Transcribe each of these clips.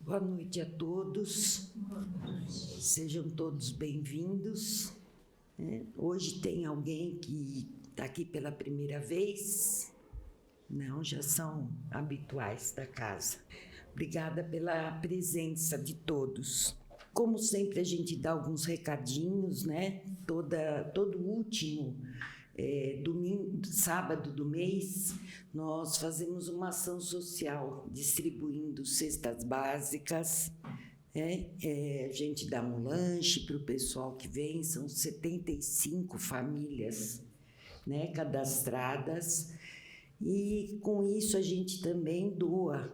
Boa noite a todos, sejam todos bem-vindos. Hoje tem alguém que está aqui pela primeira vez? Não, já são habituais da casa. Obrigada pela presença de todos. Como sempre, a gente dá alguns recadinhos, né? Todo último sábado do mês, nós fazemos uma ação social, distribuindo cestas básicas. A gente dá um lanche para o pessoal que vem, são 75 famílias, né, cadastradas. E com isso a gente também doa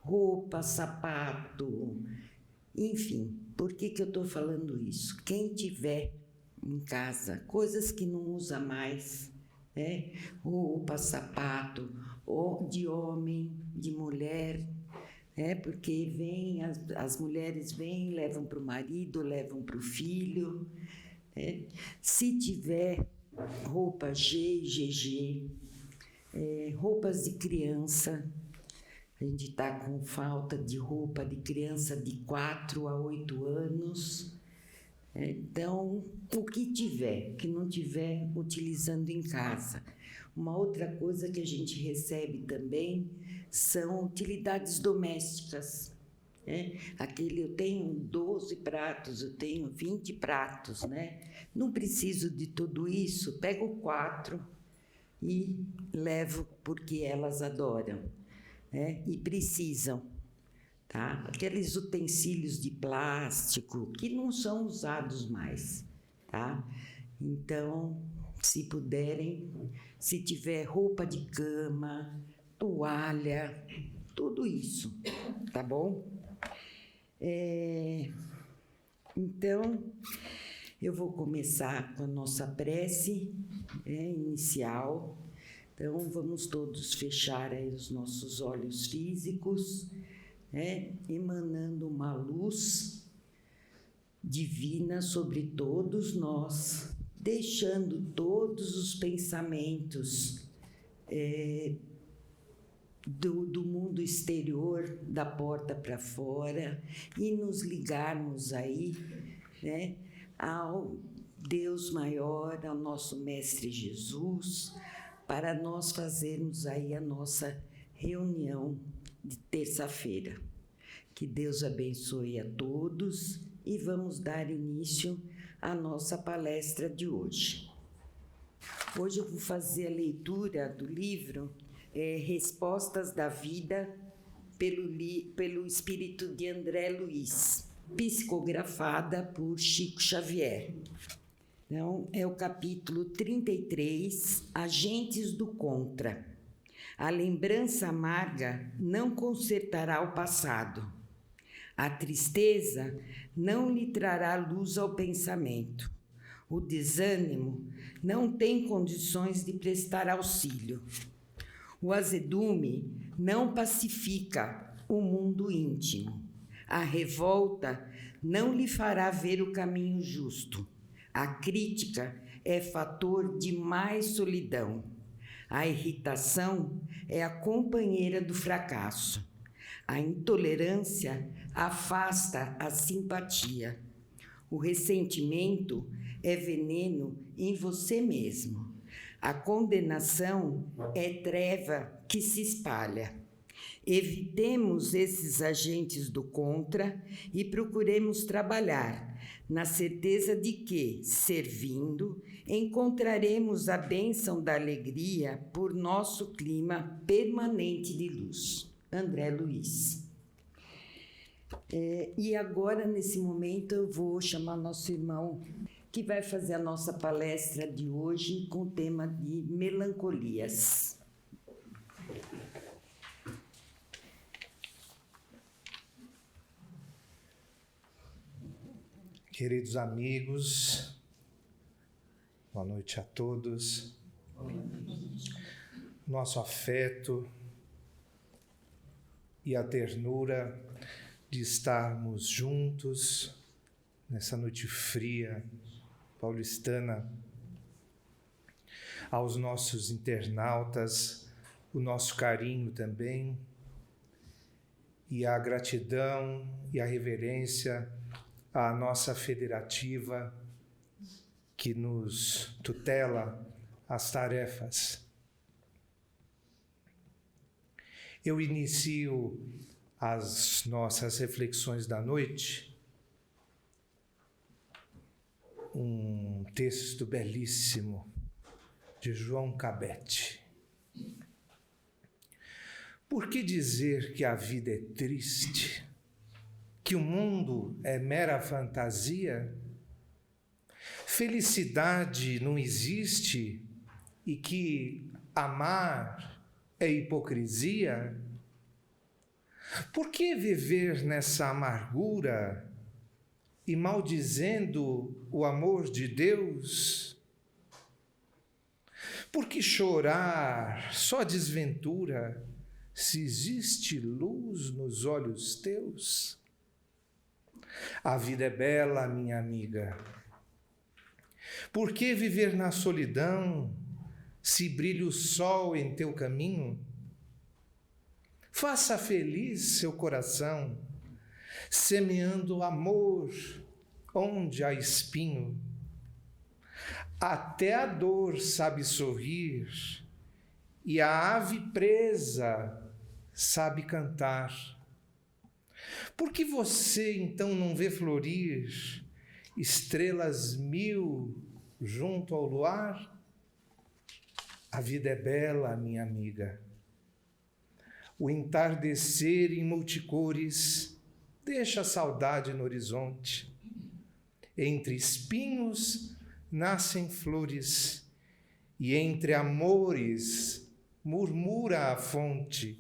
roupa, sapato, enfim. Por que eu estou falando isso? Quem tiver em casa coisas que não usa mais, né? Roupa, sapato, ou de homem, de mulher, porque as mulheres vêm, levam para o marido, levam para o filho. Se tiver roupa G e GG, roupas de criança, a gente está com falta de roupa de criança de 4 a 8 anos. Então, o que tiver, que não tiver utilizando em casa. Uma outra coisa que a gente recebe também são utilidades domésticas. Eu tenho 12 pratos, eu tenho 20 pratos, né? Não preciso de tudo isso, pego 4 e levo porque elas adoram, e precisam. Tá? Aqueles utensílios de plástico que não são usados mais. Tá? Então, se puderem, se tiver roupa de cama, toalha, tudo isso, tá bom? Então, eu vou começar com a nossa prece inicial. Então, vamos todos fechar aí os nossos olhos físicos, emanando uma luz divina sobre todos nós, deixando todos os pensamentos do mundo exterior da porta para fora e nos ligarmos aí, ao Deus maior, ao nosso Mestre Jesus, para nós fazermos aí a nossa reunião de terça-feira. Que Deus abençoe a todos e vamos dar início à nossa palestra de hoje. Hoje eu vou fazer a leitura do livro Respostas da Vida, pelo espírito de André Luiz, psicografada por Chico Xavier. Então, é o capítulo 33, Agentes do Contra. A lembrança amarga não consertará o passado. A tristeza não lhe trará luz ao pensamento. O desânimo não tem condições de prestar auxílio. O azedume não pacifica o mundo íntimo. A revolta não lhe fará ver o caminho justo. A crítica é fator de mais solidão. A irritação é a companheira do fracasso. A intolerância afasta a simpatia. O ressentimento é veneno em você mesmo. A condenação é treva que se espalha. Evitemos esses agentes do contra e procuremos trabalhar, na certeza de que, servindo, encontraremos a bênção da alegria por nosso clima permanente de luz. André Luiz. E agora, nesse momento, eu vou chamar nosso irmão, que vai fazer a nossa palestra de hoje com o tema de melancolias. Queridos amigos, boa noite a todos. Nosso afeto e a ternura de estarmos juntos nessa noite fria paulistana. Aos nossos internautas, o nosso carinho também. e a gratidão e a reverência à nossa federativa que nos tutela as tarefas. Eu inicio as nossas reflexões da noite um texto belíssimo de João Cabete. Por que dizer que a vida é triste, que o mundo é mera fantasia? Felicidade não existe e que amar é hipocrisia? Por que viver nessa amargura e maldizendo o amor de Deus? Por que chorar só desventura, se existe luz nos olhos teus? A vida é bela, minha amiga. Por que viver na solidão, se brilha o sol em teu caminho? Faça feliz seu coração, semeando amor onde há espinho. Até a dor sabe sorrir, e a ave presa sabe cantar. Por que você então não vê florir estrelas mil junto ao luar? A vida é bela, minha amiga. O entardecer em multicores deixa a saudade no horizonte. Entre espinhos nascem flores, e entre amores murmura a fonte.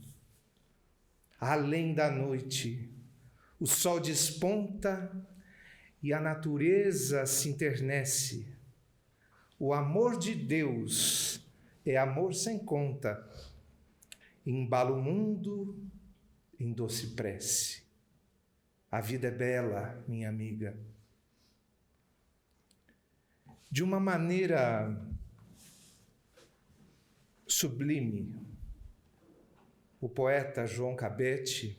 Além da noite, o sol desponta e a natureza se enternece. O amor de Deus é amor sem conta. Embala o mundo em doce prece. A vida é bela, minha amiga. De uma maneira sublime, o poeta João Cabete,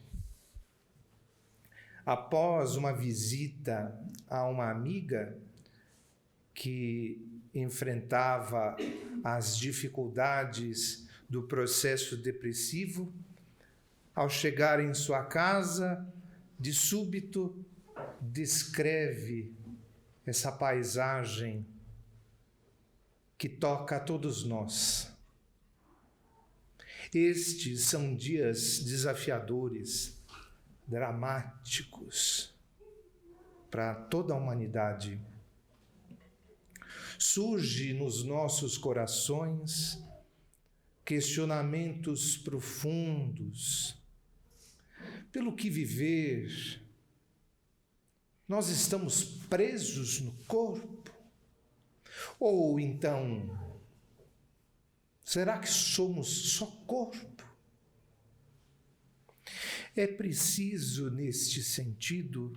após uma visita a uma amiga que enfrentava as dificuldades do processo depressivo, ao chegar em sua casa, de súbito, descreve essa paisagem que toca a todos nós. Estes são dias desafiadores, dramáticos para toda a humanidade. Surge nos nossos corações questionamentos profundos. Pelo que viver, nós estamos presos no corpo? Ou então, será que somos só corpo? É preciso, neste sentido,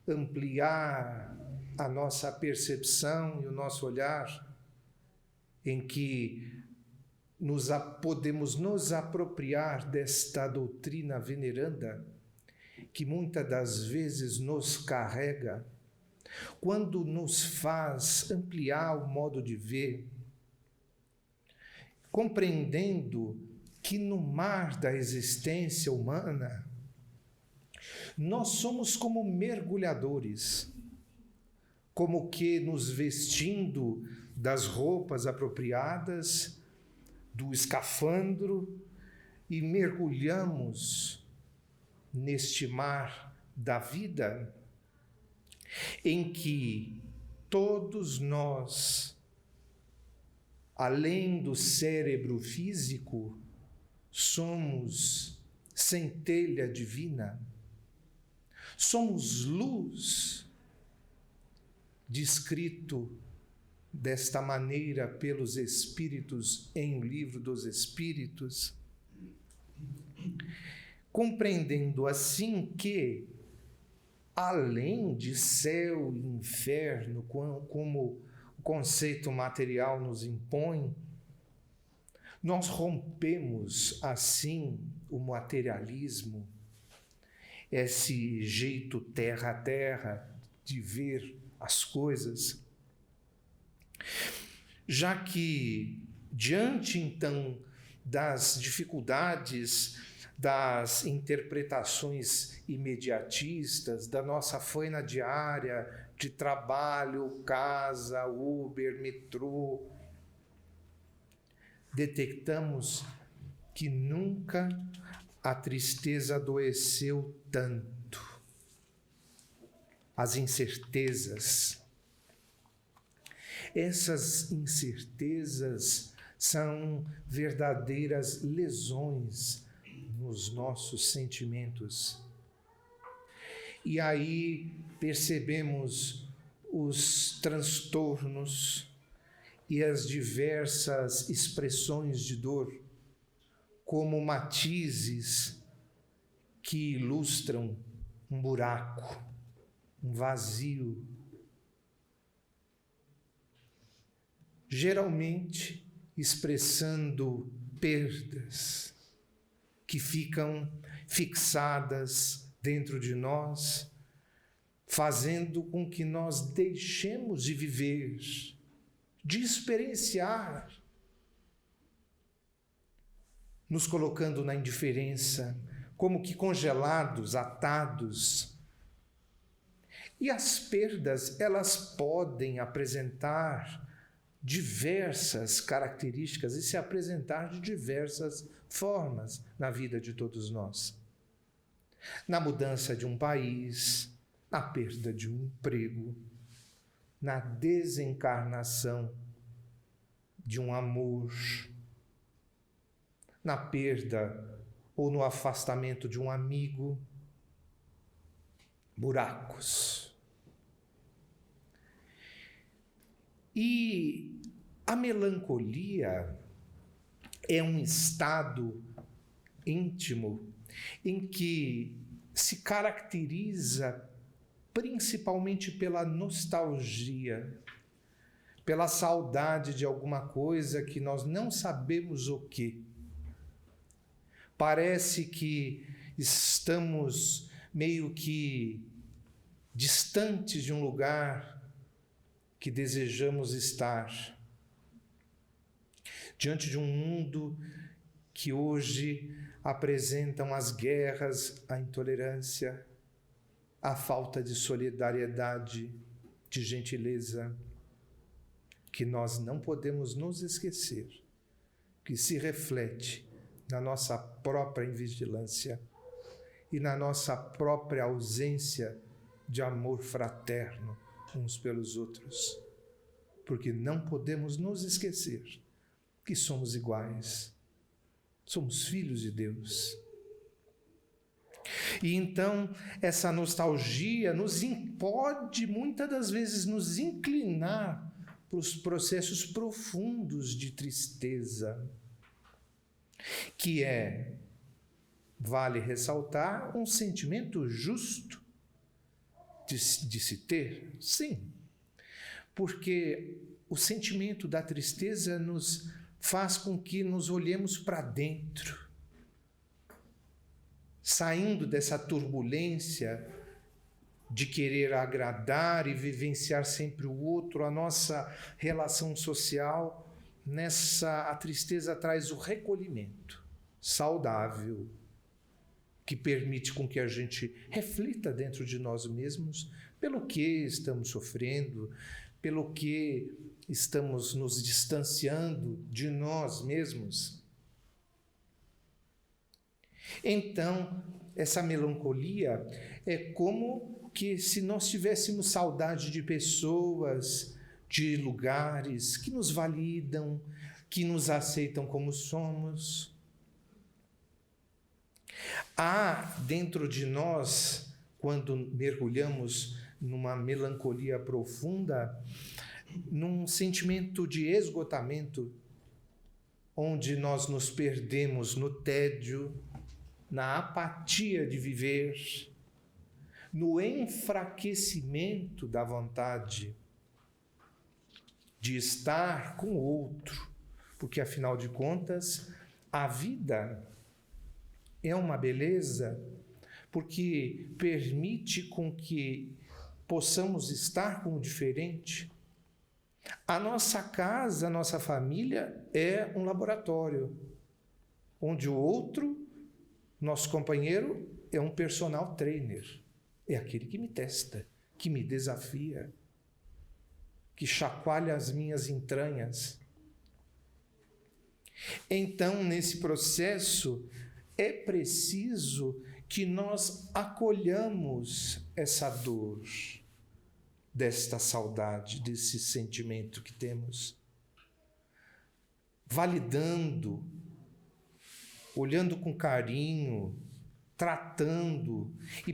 ampliar a nossa percepção e o nosso olhar, em que podemos nos apropriar desta doutrina veneranda, que muitas das vezes nos carrega, quando nos faz ampliar o modo de ver, compreendendo que no mar da existência humana, nós somos como mergulhadores, como que nos vestindo das roupas apropriadas, do escafandro, e mergulhamos neste mar da vida, em que todos nós, além do cérebro físico, somos centelha divina, somos luz, descrito desta maneira pelos Espíritos em O Livro dos Espíritos, compreendendo assim que, além de céu e inferno, como o conceito material nos impõe, nós rompemos assim o materialismo esse jeito terra a terra de ver as coisas, já que, diante então das dificuldades, das interpretações imediatistas, da nossa faina diária de trabalho, casa, Uber, metrô, detectamos que nunca a tristeza adoeceu tanto. As incertezas. Essas incertezas são verdadeiras lesões nos nossos sentimentos. E aí percebemos os transtornos e as diversas expressões de dor como matizes que ilustram um buraco, um vazio. Geralmente expressando perdas que ficam fixadas dentro de nós, fazendo com que nós deixemos de viver, de experienciar, nos colocando na indiferença, como que congelados, atados. E as perdas, elas podem apresentar diversas características e se apresentar de diversas formas na vida de todos nós. Na mudança de um país, na perda de um emprego, na desencarnação de um amor, na perda ou no afastamento de um amigo. Buracos. E a melancolia é um estado íntimo em que se caracteriza principalmente pela nostalgia, pela saudade de alguma coisa que nós não sabemos o que. Parece que estamos meio que distantes de um lugar que desejamos estar, diante de um mundo que hoje apresentam as guerras, a intolerância, a falta de solidariedade, de gentileza, que nós não podemos nos esquecer, que se reflete na nossa própria invigilância e na nossa própria ausência de amor fraterno uns pelos outros, porque não podemos nos esquecer que somos iguais, somos filhos de Deus. E então essa nostalgia pode muitas das vezes nos inclinar para os processos profundos de tristeza, que é, vale ressaltar, um sentimento justo de se ter, sim, porque o sentimento da tristeza nos faz com que nos olhemos para dentro, saindo dessa turbulência de querer agradar e vivenciar sempre o outro, a nossa relação social. A tristeza traz o recolhimento saudável, que permite com que a gente reflita dentro de nós mesmos pelo que estamos sofrendo, pelo que estamos nos distanciando de nós mesmos. Então, essa melancolia é como que se nós tivéssemos saudade de pessoas, de lugares que nos validam, que nos aceitam como somos. Há dentro de nós, quando mergulhamos numa melancolia profunda, num sentimento de esgotamento, onde nós nos perdemos no tédio, na apatia de viver, no enfraquecimento da vontade de estar com o outro, porque, afinal de contas, a vida é uma beleza, porque permite com que possamos estar com o diferente. A nossa casa, a nossa família é um laboratório, onde o outro, nosso companheiro, é um personal trainer. É aquele que me testa, que me desafia, que chacoalha as minhas entranhas. Então, nesse processo, é preciso que nós acolhamos essa dor, desta saudade, desse sentimento que temos, validando, olhando com carinho, tratando e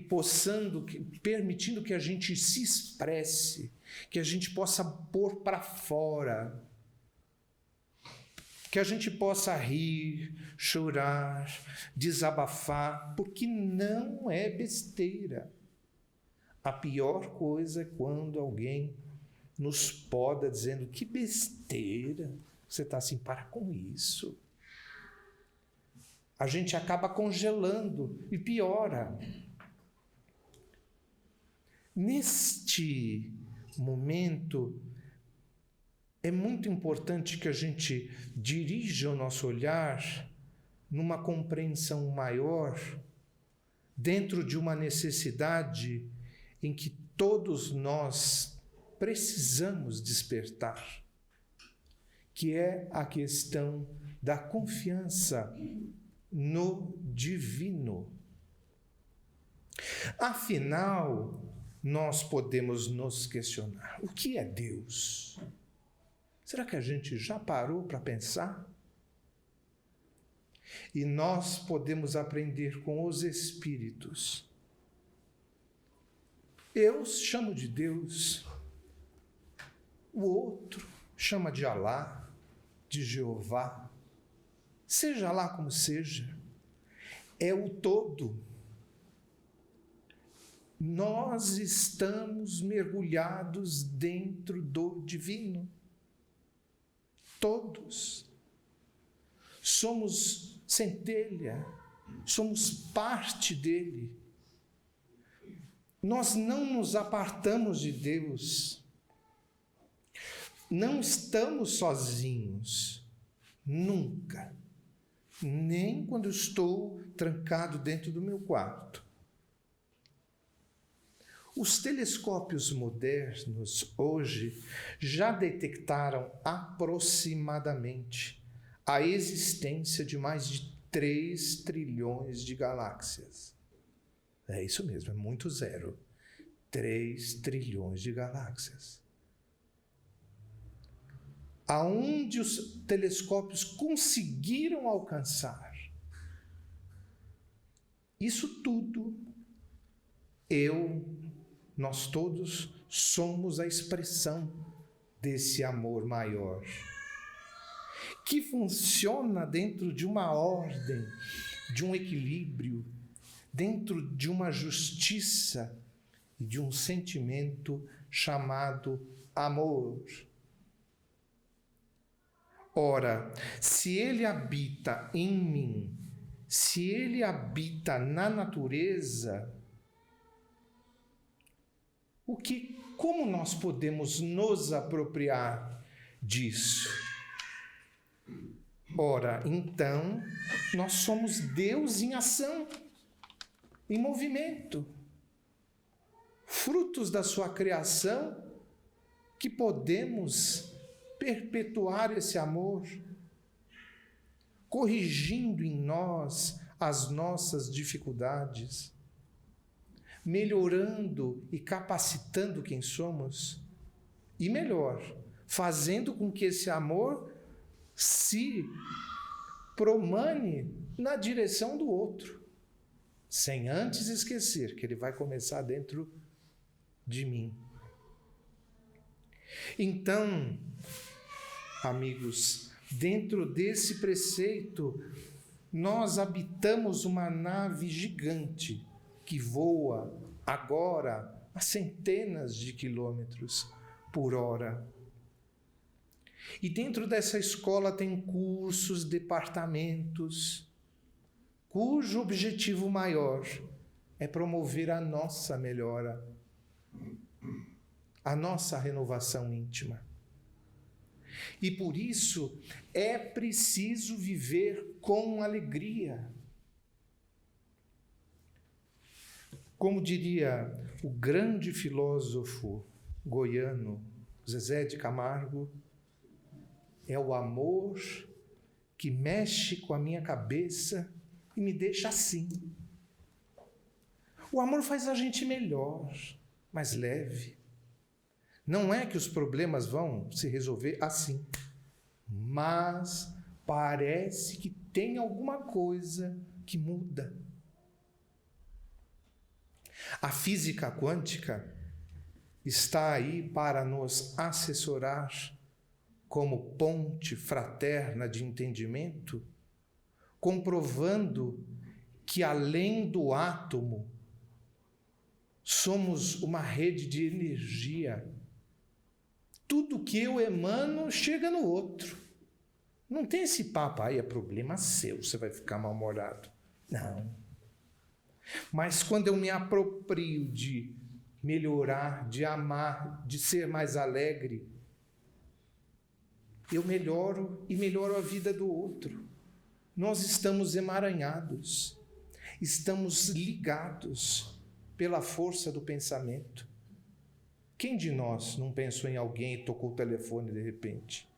permitindo que a gente se expresse, que a gente possa pôr para fora, que a gente possa rir, chorar, desabafar, porque não é besteira. A pior coisa é quando alguém nos poda dizendo: que besteira, você está assim, para com isso. A gente acaba congelando e piora. Neste momento, é muito importante que a gente dirija o nosso olhar numa compreensão maior, dentro de uma necessidade em que todos nós precisamos despertar, que é a questão da confiança no divino. Afinal, nós podemos nos questionar: o que é Deus? Será que a gente já parou para pensar? E nós podemos aprender com os espíritos. Eu chamo de Deus, o outro chama de Alá, de Jeová. Seja lá como seja, é o todo. Nós estamos mergulhados dentro do divino. Todos. Somos centelha, somos parte dele. Nós não nos apartamos de Deus. Não estamos sozinhos. Nunca. Nem quando estou trancado dentro do meu quarto. Os telescópios modernos hoje já detectaram aproximadamente a existência de mais de 3 trilhões de galáxias. É isso mesmo, é muito zero. 3 trilhões de galáxias. Aonde os telescópios conseguiram alcançar isso tudo, nós todos somos a expressão desse amor maior, que funciona dentro de uma ordem, de um equilíbrio, dentro de uma justiça e de um sentimento chamado amor. Ora, se ele habita em mim, se ele habita na natureza, como nós podemos nos apropriar disso? Ora, então, nós somos Deus em ação, em movimento, frutos da sua criação, que podemos perpetuar esse amor, corrigindo em nós as nossas dificuldades, melhorando e capacitando quem somos, e melhor, fazendo com que esse amor se promane na direção do outro, sem antes esquecer que ele vai começar dentro de mim. Então, amigos, dentro desse preceito, nós habitamos uma nave gigante que voa agora a centenas de quilômetros por hora. E dentro dessa escola tem cursos, departamentos, cujo objetivo maior é promover a nossa melhora, a nossa renovação íntima. E por isso é preciso viver com alegria. Como diria o grande filósofo goiano Zezé de Camargo, é o amor que mexe com a minha cabeça e me deixa assim. O amor faz a gente melhor, mais leve. Não é que os problemas vão se resolver assim, mas parece que tem alguma coisa que muda. A física quântica está aí para nos assessorar como ponte fraterna de entendimento, comprovando que além do átomo somos uma rede de energia. Tudo que eu emano chega no outro. Não tem esse papo, aí é problema seu, você vai ficar mal-humorado. Não. Mas quando eu me aproprio de melhorar, de amar, de ser mais alegre, eu melhoro e melhoro a vida do outro. Nós estamos emaranhados, estamos ligados pela força do pensamento. Quem de nós não pensou em alguém e tocou o telefone de repente?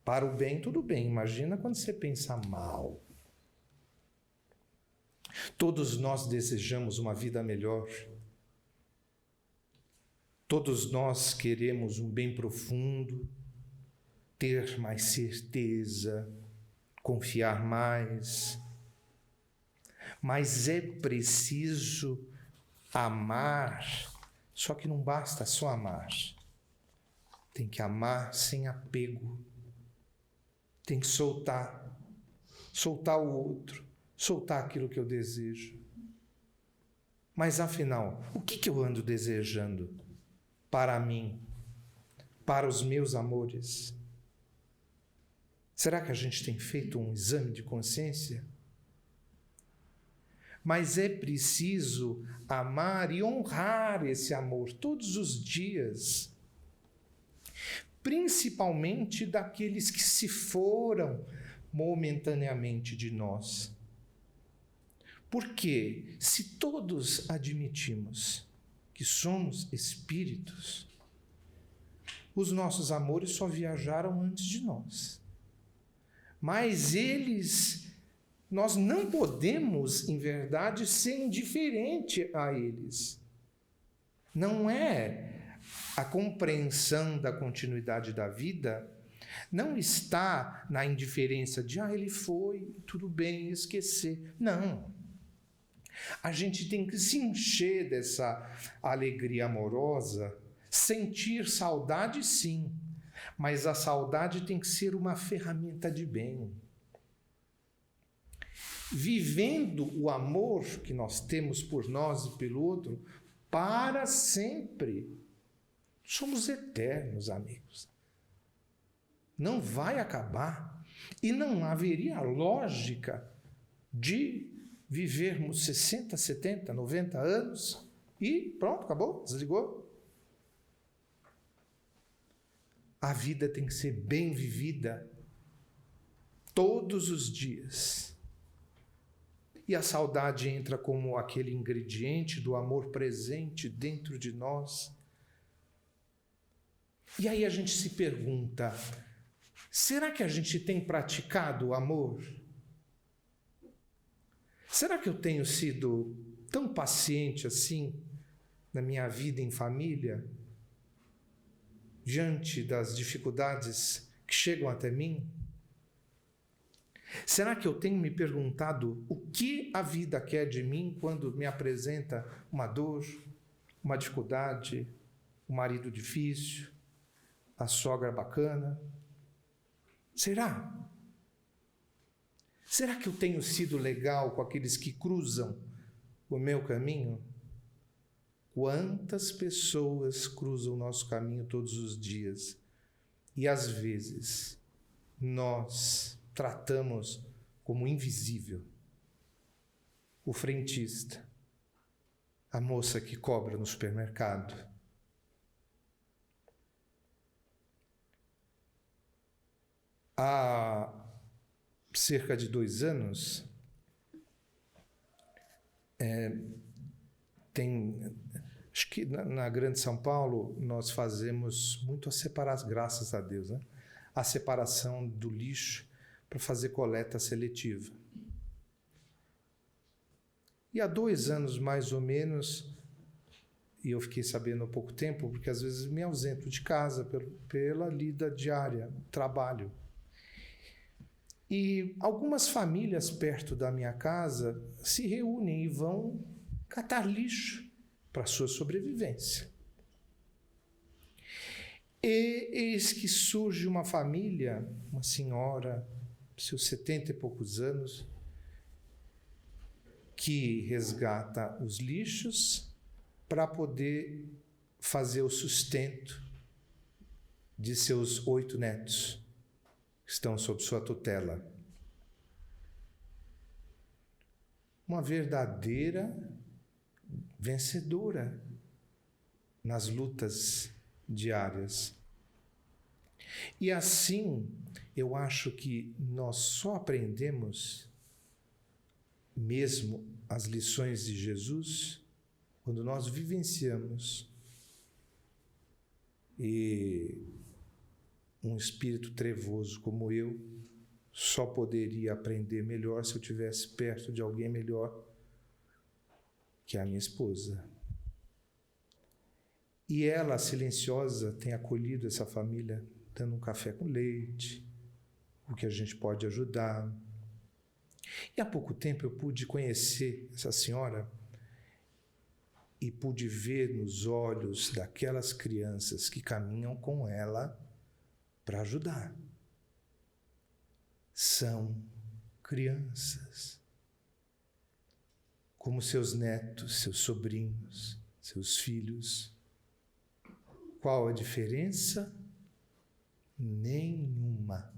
Para o bem, tudo bem. Imagina quando você pensa mal. Todos nós desejamos uma vida melhor. Todos nós queremos um bem profundo, ter mais certeza, confiar mais. Mas é preciso amar. Só que não basta só amar. Tem que amar sem apego. Tem que soltar o outro, soltar aquilo que eu desejo. Mas afinal, o que eu ando desejando para mim, para os meus amores? Será que a gente tem feito um exame de consciência? Mas é preciso amar e honrar esse amor todos os dias, principalmente daqueles que se foram momentaneamente de nós. Porque se todos admitimos que somos espíritos, os nossos amores só viajaram antes de nós. Mas nós não podemos, em verdade, ser indiferente a eles. Não é a compreensão da continuidade da vida, não está na indiferença de, ele foi, tudo bem, esquecer. Não. A gente tem que se encher dessa alegria amorosa, sentir saudade, sim, mas a saudade tem que ser uma ferramenta de bem. Vivendo o amor que nós temos por nós e pelo outro para sempre. Somos eternos, amigos. Não vai acabar. E não haveria lógica de vivermos 60, 70, 90 anos e pronto, acabou, desligou. A vida tem que ser bem vivida todos os dias. E a saudade entra como aquele ingrediente do amor presente dentro de nós. E aí a gente se pergunta, será que a gente tem praticado o amor? Será que eu tenho sido tão paciente assim na minha vida em família, diante das dificuldades que chegam até mim? Será que eu tenho me perguntado o que a vida quer de mim quando me apresenta uma dor, uma dificuldade, um marido difícil, a sogra bacana? Será? Será que eu tenho sido legal com aqueles que cruzam o meu caminho? Quantas pessoas cruzam o nosso caminho todos os dias? E às vezes nós tratamos como invisível o frentista, a moça que cobra no supermercado. Há cerca de 2 anos, acho que na Grande São Paulo, nós fazemos muito a separação, graças a Deus, né? A separação do lixo para fazer coleta seletiva. E há 2 anos, mais ou menos, e eu fiquei sabendo há pouco tempo, porque às vezes me ausento de casa pela lida diária, trabalho. E algumas famílias perto da minha casa se reúnem e vão catar lixo para a sua sobrevivência. E eis que surge uma família, uma senhora, seus 70 e poucos anos, que resgata os lixos para poder fazer o sustento de seus 8 netos, que estão sob sua tutela. Uma verdadeira vencedora nas lutas diárias. E assim, eu acho que nós só aprendemos mesmo as lições de Jesus quando nós vivenciamos. E um espírito trevoso como eu só poderia aprender melhor se eu estivesse perto de alguém melhor que a minha esposa. E ela, silenciosa, tem acolhido essa família, dando um café com leite, o que a gente pode ajudar. E há pouco tempo eu pude conhecer essa senhora e pude ver nos olhos daquelas crianças que caminham com ela para ajudar. São crianças, como seus netos, seus sobrinhos, seus filhos. Qual a diferença? Nenhuma.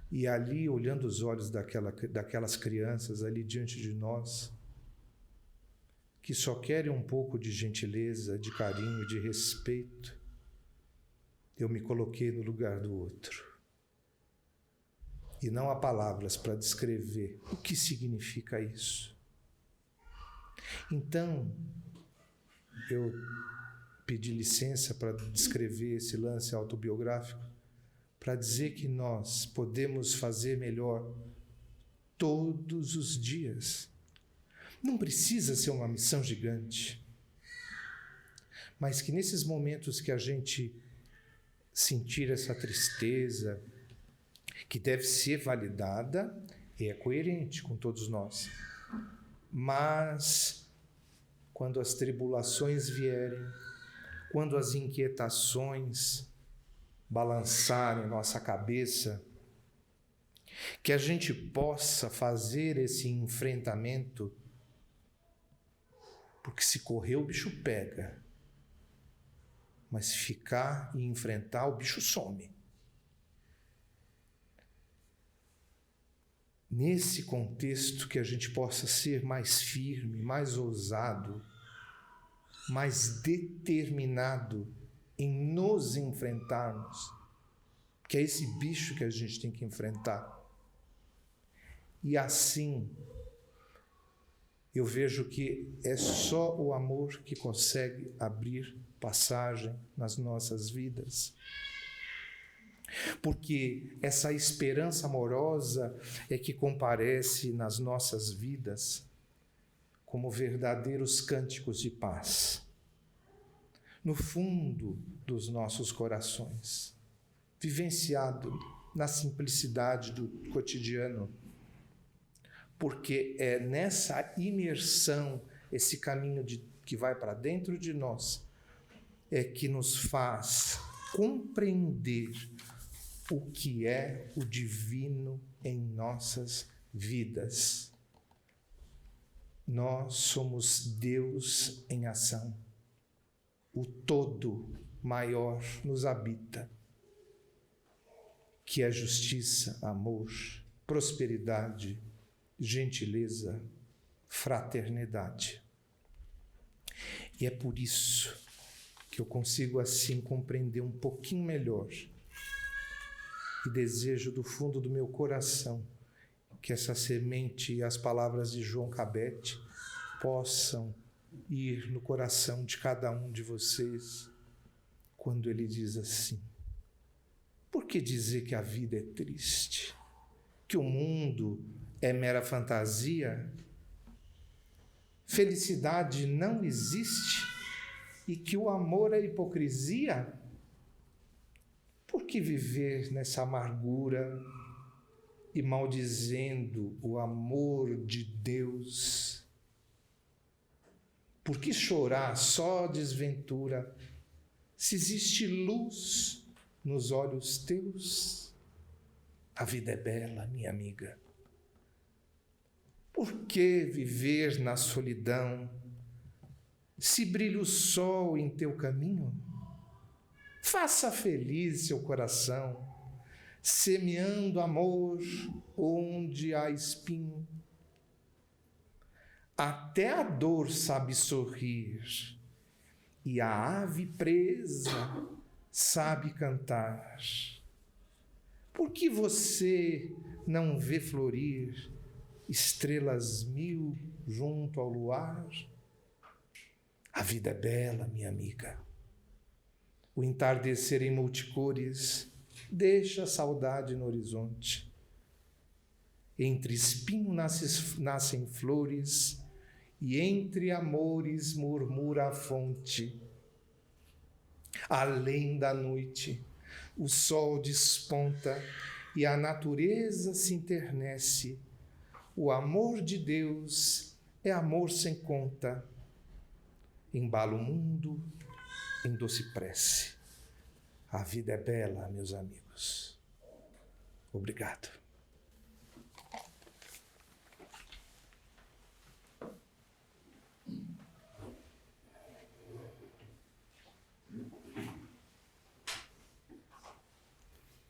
E ali, olhando os olhos daquelas crianças ali diante de nós, que só querem um pouco de gentileza, de carinho, de respeito, eu me coloquei no lugar do outro. E não há palavras para descrever o que significa isso. Então, eu pedi licença para descrever esse lance autobiográfico, para dizer que nós podemos fazer melhor todos os dias. Não precisa ser uma missão gigante, mas que nesses momentos que a gente sentir essa tristeza, que deve ser validada e é coerente com todos nós, mas quando as tribulações vierem, quando as inquietações balançarem nossa cabeça, que a gente possa fazer esse enfrentamento, porque se correr o bicho pega, mas se ficar e enfrentar o bicho some. Nesse contexto que a gente possa ser mais firme, mais ousado, mais determinado em nos enfrentarmos, que é esse bicho que a gente tem que enfrentar. E assim, eu vejo que é só o amor que consegue abrir passagem nas nossas vidas. Porque essa esperança amorosa é que comparece nas nossas vidas como verdadeiros cânticos de paz, no fundo dos nossos corações, vivenciado na simplicidade do cotidiano, porque é nessa imersão, esse caminho que vai para dentro de nós, é que nos faz compreender o que é o divino em nossas vidas. Nós somos Deus em ação. O todo maior nos habita, que é justiça, amor, prosperidade, gentileza, fraternidade. E é por isso que eu consigo assim compreender um pouquinho melhor e desejo do fundo do meu coração que essa semente e as palavras de João Cabete possam ir no coração de cada um de vocês quando ele diz assim: por que dizer que a vida é triste? Que o mundo é mera fantasia? Felicidade não existe? E que o amor é hipocrisia? Por que viver nessa amargura e maldizendo o amor de Deus? Por que chorar só desventura, se existe luz nos olhos teus? A vida é bela, minha amiga. Por que viver na solidão, se brilha o sol em teu caminho? Faça feliz seu coração, semeando amor onde há espinho. Até a dor sabe sorrir, e a ave presa sabe cantar. Por que você não vê florir estrelas mil junto ao luar? A vida é bela, minha amiga. O entardecer em multicores deixa a saudade no horizonte. Entre espinho nascem flores, e entre amores murmura a fonte. Além da noite, o sol desponta e a natureza se enternece. O amor de Deus é amor sem conta. Embala o mundo em doce prece. A vida é bela, meus amigos. Obrigado.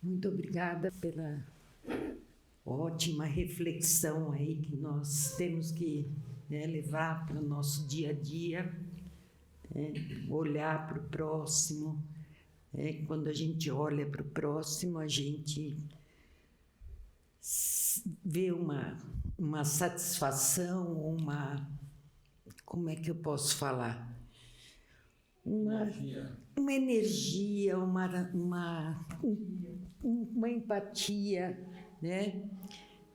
Muito obrigada pela ótima reflexão aí que nós temos que levar para o nosso dia a dia, olhar para o próximo. Quando a gente olha para o próximo, a gente vê uma satisfação, como é que eu posso falar? Uma energia, uma empatia, né?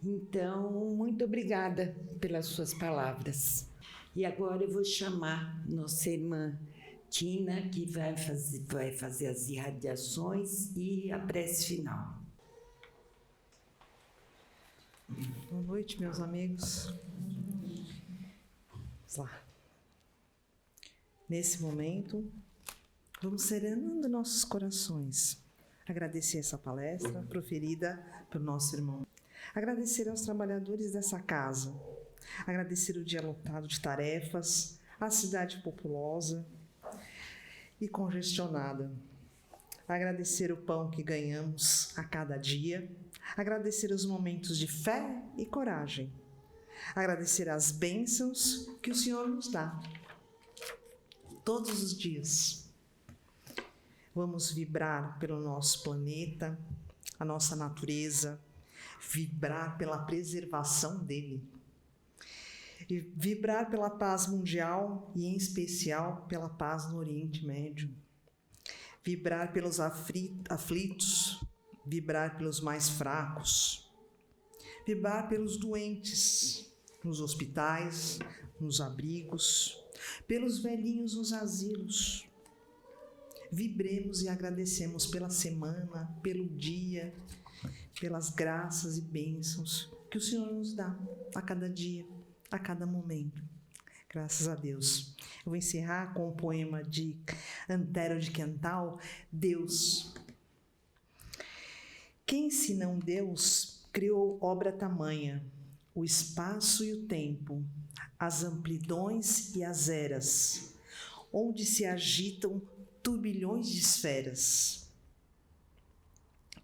Então, muito obrigada pelas suas palavras. E agora eu vou chamar nossa irmã Tina, que vai fazer as irradiações e a prece final. Boa noite, meus amigos. Vamos lá. Nesse momento, vamos serenando nossos corações. Agradecer essa palestra proferida pelo nosso irmão. Agradecer aos trabalhadores dessa casa. Agradecer o dia lotado de tarefas, a cidade populosa e congestionada. Agradecer o pão que ganhamos a cada dia. Agradecer os momentos de fé e coragem. Agradecer as bênçãos que o Senhor nos dá todos os dias. Vamos vibrar pelo nosso planeta, a nossa natureza, vibrar pela preservação dele. E vibrar pela paz mundial e, em especial, pela paz no Oriente Médio. Vibrar pelos aflitos, vibrar pelos mais fracos. Vibrar pelos doentes, nos hospitais, nos abrigos, pelos velhinhos nos asilos. Vibremos e agradecemos pela semana, pelo dia, pelas graças e bênçãos que o Senhor nos dá a cada dia, a cada momento. Graças a Deus. Eu vou encerrar com o poema de Antero de Quental, Deus. Quem, senão Deus, criou obra tamanha, o espaço e o tempo, as amplidões e as eras, onde se agitam turbilhões de esferas,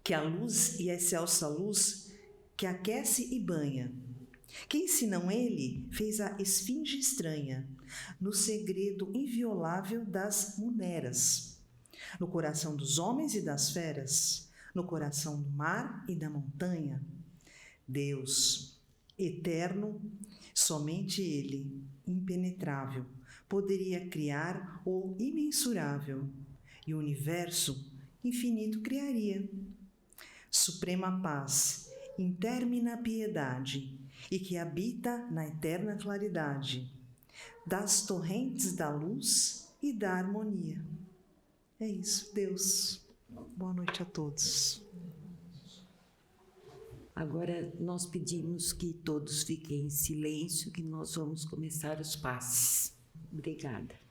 que a luz e a excelsa luz que aquece e banha, Quem senão ele fez a esfinge estranha, no segredo inviolável das muneras, no coração dos homens e das feras, no coração do mar e da montanha? Deus, eterno, somente ele, impenetrável, poderia criar o imensurável, e o universo infinito criaria. Suprema paz, intermina piedade, e que habita na eterna claridade, das torrentes da luz e da harmonia. É isso, Deus. Boa noite a todos. Agora nós pedimos que todos fiquem em silêncio, que nós vamos começar os passes. Obrigada.